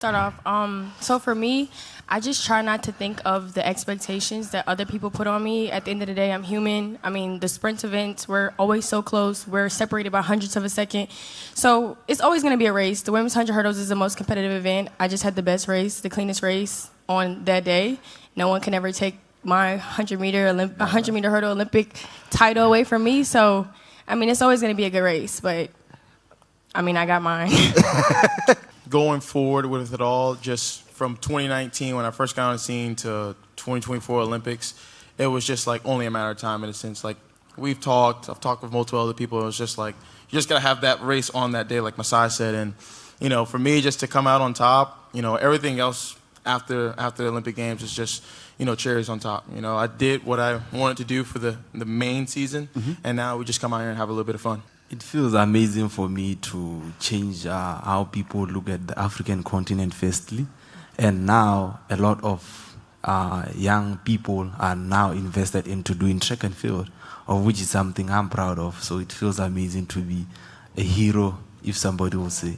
Start off. So for me, I just try not to think of the expectations that other people put on me. At the end of the day, I'm human. I mean, the sprint events, we're always so close. We're separated by hundredths of a second. So it's always going to be a race. The women's 100 hurdles is the most competitive event. I just had the best race, the cleanest race on that day. No one can ever take my 100-meter hurdle Olympic title away from me. So, I mean, it's always going to be a good race. But, I mean, I got mine. Going forward with it all, just from 2019 when I first got on the scene to 2024 Olympics, it was just like only a matter of time in a sense. Like I've talked with multiple other people. It was just like you just gotta have that race on that day, like Masai said. And for me, just to come out on top, everything else after the Olympic Games is just cherries on top. I did what I wanted to do for the main season, and now we just come out here and have a little bit of fun. It feels amazing for me to change how people look at the African continent firstly. And now a lot of young people are now invested into doing track and field, of which is something I'm proud of. So it feels amazing to be a hero, if somebody will say.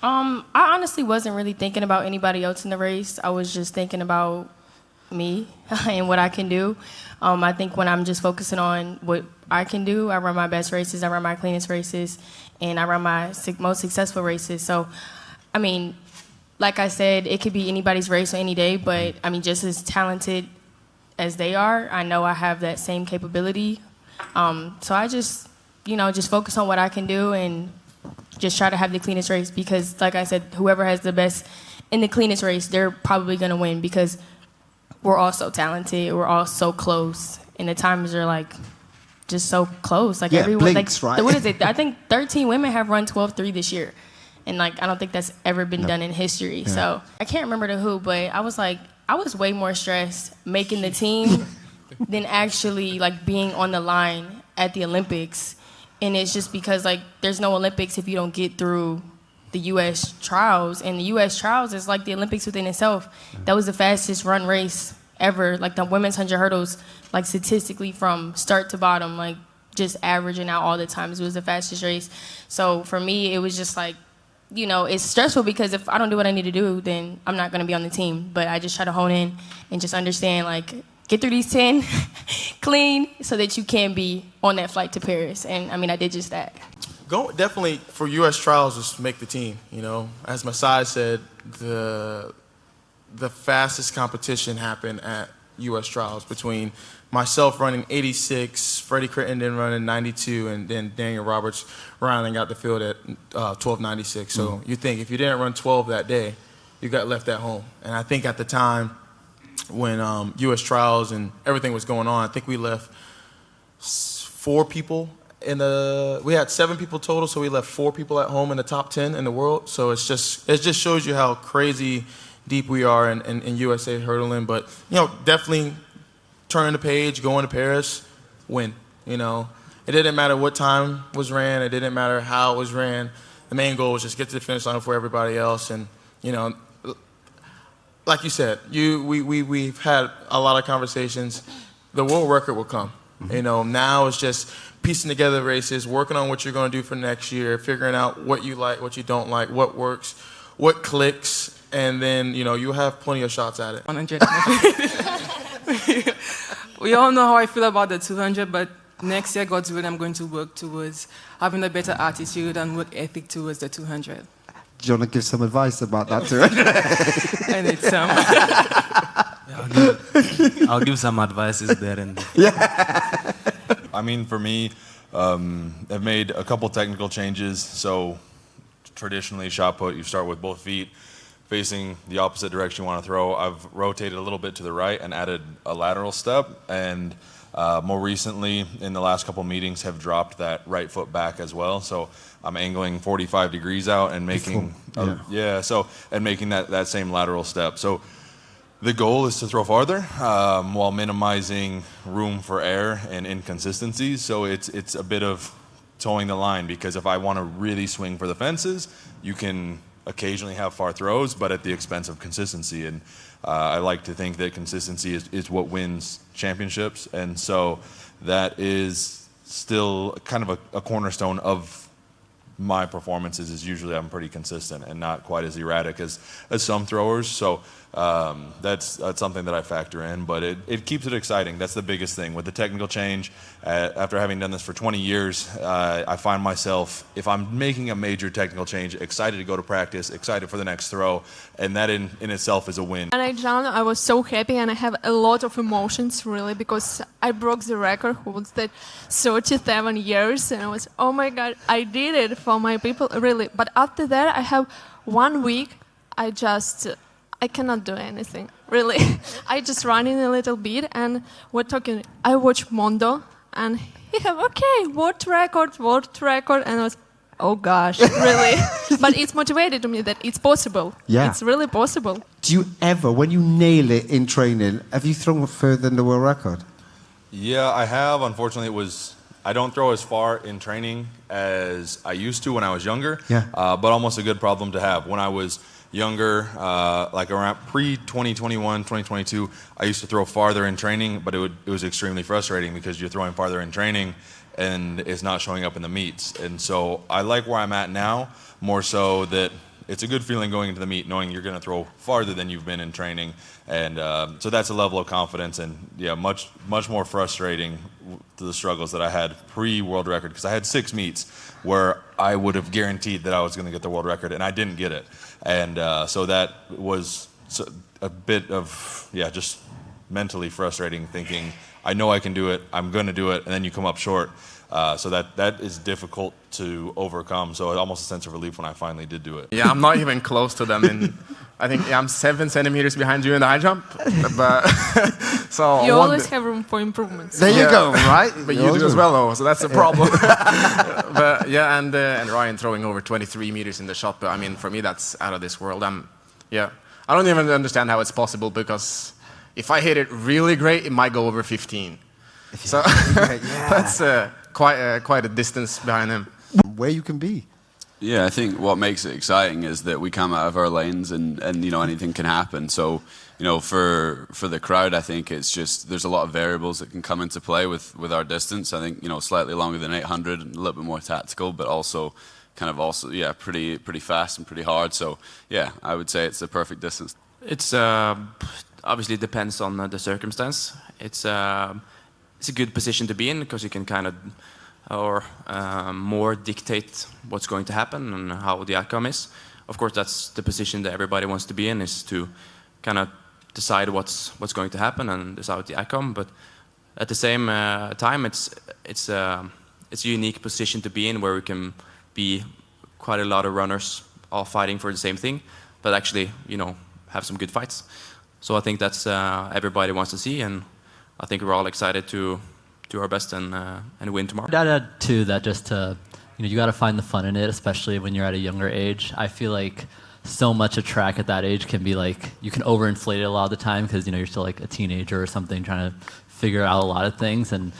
I honestly wasn't really thinking about anybody else in the race. I was just thinking about me and what I can do. I think when I'm just focusing on what I can do, I run my best races, I run my cleanest races, and I run my most successful races. So, I mean, like I said, it could be anybody's race on any day, but I mean, just as talented as they are, I know I have that same capability. So I just focus on what I can do and just try to have the cleanest race because, like I said, whoever has the best in the cleanest race, they're probably going to win because we're all so talented, we're all so close, and the times are like just so close. Like everyone, blinks, right? What is it? I think 13 women have run 12:3 this year, and like I don't think that's ever been done in history. Yeah. So I can't remember the who, but I was way more stressed making the team than actually like being on the line at the Olympics, and it's just because like there's no Olympics if you don't get through the U.S. trials, and the U.S. trials is like the Olympics within itself. That was the fastest run race ever, like the women's 100 hurdles, like statistically from start to bottom, like just averaging out all the times. It was the fastest race. So for me, it was just like, it's stressful because if I don't do what I need to do, then I'm not going to be on the team. But I just try to hone in and just understand, like, get through these 10 clean so that you can be on that flight to Paris. And, I mean, I did just that. Definitely for U.S. trials, just make the team. As Masai said, the fastest competition happened at U.S. trials between myself running 86, Freddie Crittenden running 92, and then Daniel Roberts rounding out the field at 12:96. So you think if you didn't run 12 that day, you got left at home. And I think at the time when U.S. trials and everything was going on, I think we left 4 people. We had 7 people total, so we left 4 people at home in the top 10 in the world. So it just shows you how crazy deep we are in USA hurdling. But definitely turn the page, go into Paris, win. It didn't matter what time was ran, it didn't matter how it was ran. The main goal was just get to the finish line for everybody else. And like you said, we've had a lot of conversations. The world record will come. Now it's just piecing together races, working on what you're going to do for next year, figuring out what you like, what you don't like, what works, what clicks, and then, you'll have plenty of shots at it. 100. We all know how I feel about the 200, but next year, God's will, I'm going to work towards having a better attitude and work ethic towards the 200. Do you want to give some advice about that 200? I need some. I'll give some advices there and Yeah. I mean, for me, I've made a couple technical changes. So traditionally, shot put, you start with both feet facing the opposite direction you want to throw. I've rotated a little bit to the right and added a lateral step. And more recently, in the last couple meetings, have dropped that right foot back as well. So I'm angling 45 degrees out and making, making that same lateral step. So the goal is to throw farther while minimizing room for error and inconsistencies. So it's a bit of towing the line, because if I want to really swing for the fences, you can occasionally have far throws, but at the expense of consistency. And I like to think that consistency is what wins championships. And so that is still kind of a cornerstone of my performances is usually I'm pretty consistent and not quite as erratic as some throwers. So that's something that I factor in, but it keeps it exciting. That's the biggest thing with the technical change. After having done this for 20 years, I find myself, if I'm making a major technical change, excited to go to practice, excited for the next throw, and that in itself is a win. When I jumped, I was so happy, and I have a lot of emotions, really, because I broke the record, holds that 37 years, and I was, oh my God, I did it for my people, really. But after that, I have 1 week, I cannot do anything, really. I just run in a little bit, and I watch Mondo, and he have, okay, world record, and I was, oh gosh, really? But it's motivated to me that it's possible. Yeah. It's really possible. Do you ever, when you nail it in training, have you thrown further than the world record? Yeah, I have. Unfortunately, I don't throw as far in training as I used to when I was younger, but almost a good problem to have. When I was younger, like around pre-2021, 2022, I used to throw farther in training, but it was extremely frustrating because you're throwing farther in training and it's not showing up in the meets. And so I like where I'm at now, more so that it's a good feeling going into the meet, knowing you're going to throw farther than you've been in training. And so that's a level of confidence, and yeah, much more frustrating to the struggles that I had pre-world record, because I had 6 meets where I would have guaranteed that I was going to get the world record, and I didn't get it. And so that was a bit of, just mentally frustrating, thinking, I know I can do it, I'm going to do it, and then you come up short. So that is difficult to overcome. So it's almost a sense of relief when I finally did do it. Yeah, I'm not even close to them. I think I'm 7 centimeters behind you in the high jump. But so You always have room for improvements. There you go, right? But you do as well, though. So that's the problem. But yeah, and Ryan throwing over 23 meters in the shot. But I mean, for me, that's out of this world. I don't even understand how it's possible, because if I hit it really great, it might go over 15. So that's quite a distance behind him. Where you can be. Yeah, I think what makes it exciting is that we come out of our lanes and anything can happen. So, for the crowd, I think it's just, there's a lot of variables that can come into play with our distance. I think, slightly longer than 800, and a little bit more tactical, but also pretty fast and pretty hard. So, yeah, I would say it's the perfect distance. It's obviously depends on the circumstance. It's a good position to be in, because you can kind of more dictate what's going to happen and how the outcome is. Of course, that's the position that everybody wants to be in, is to kind of decide what's going to happen and decide the outcome. But at the same time, it's a unique position to be in, where we can be quite a lot of runners all fighting for the same thing, but actually, have some good fights. So I think that's everybody wants to see, and I think we're all excited to do our best and win tomorrow. I'd add to that, just to, you got to find the fun in it, especially when you're at a younger age. I feel like so much of track at that age can be like, you can overinflate it a lot of the time, because you're still like a teenager or something, trying to figure out a lot of things. And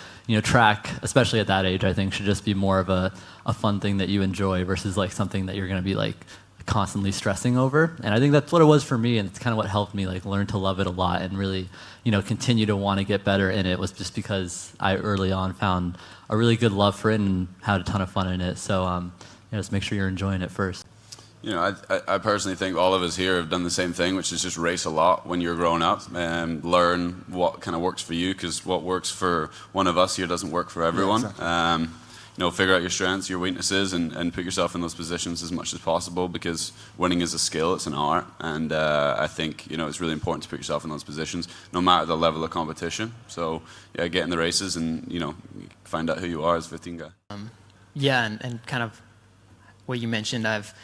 track, especially at that age, I think should just be more of a fun thing that you enjoy, versus like something that you're going to be like constantly stressing over. And I think that's what it was for me, and it's kind of what helped me like learn to love it a lot, and really continue to want to get better in it, was just because I early on found a really good love for it and had a ton of fun in it. So just make sure you're enjoying it first. I personally think all of us here have done the same thing, which is just race a lot when you're growing up and learn what kind of works for you, because what works for one of us here doesn't work for everyone. Yeah, exactly. Figure out your strengths, your weaknesses, and put yourself in those positions as much as possible, because winning is a skill, it's an art, and I think it's really important to put yourself in those positions, no matter the level of competition. So yeah, get in the races and find out who you are as a 15 guy. And kind of what you mentioned, I've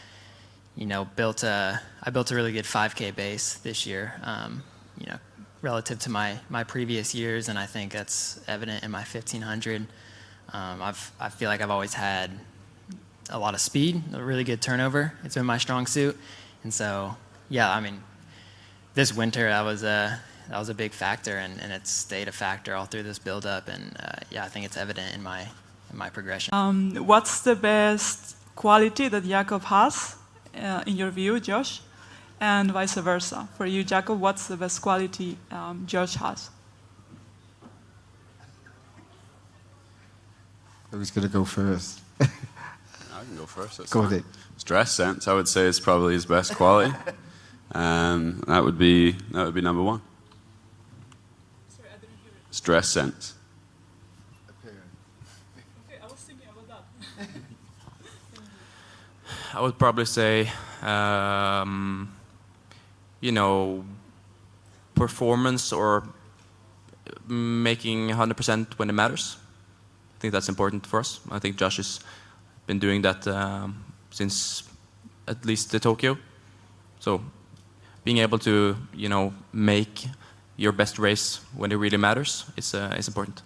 built a really good 5K base this year, relative to my previous years, and I think that's evident in my 1500. I feel like I've always had a lot of speed, a really good turnover. It's been my strong suit, and so this winter that was a big factor, and it's stayed a factor all through this build-up, and I think it's evident in my progression. What's the best quality that Jakob has, in your view, Josh, and vice versa? For you, Jakob, what's the best quality Josh has? Who's going to go first? I I can go first. That's Go fine. ahead. Stress sense, I would say, is probably his best quality. That would be number one. Sorry, I didn't hear it. Stress sense. Okay, I was thinking about that. I would probably say, performance or making 100% when it matters. I think that's important for us. I think Josh has been doing that since at least the Tokyo. So being able to, make your best race when it really matters is important.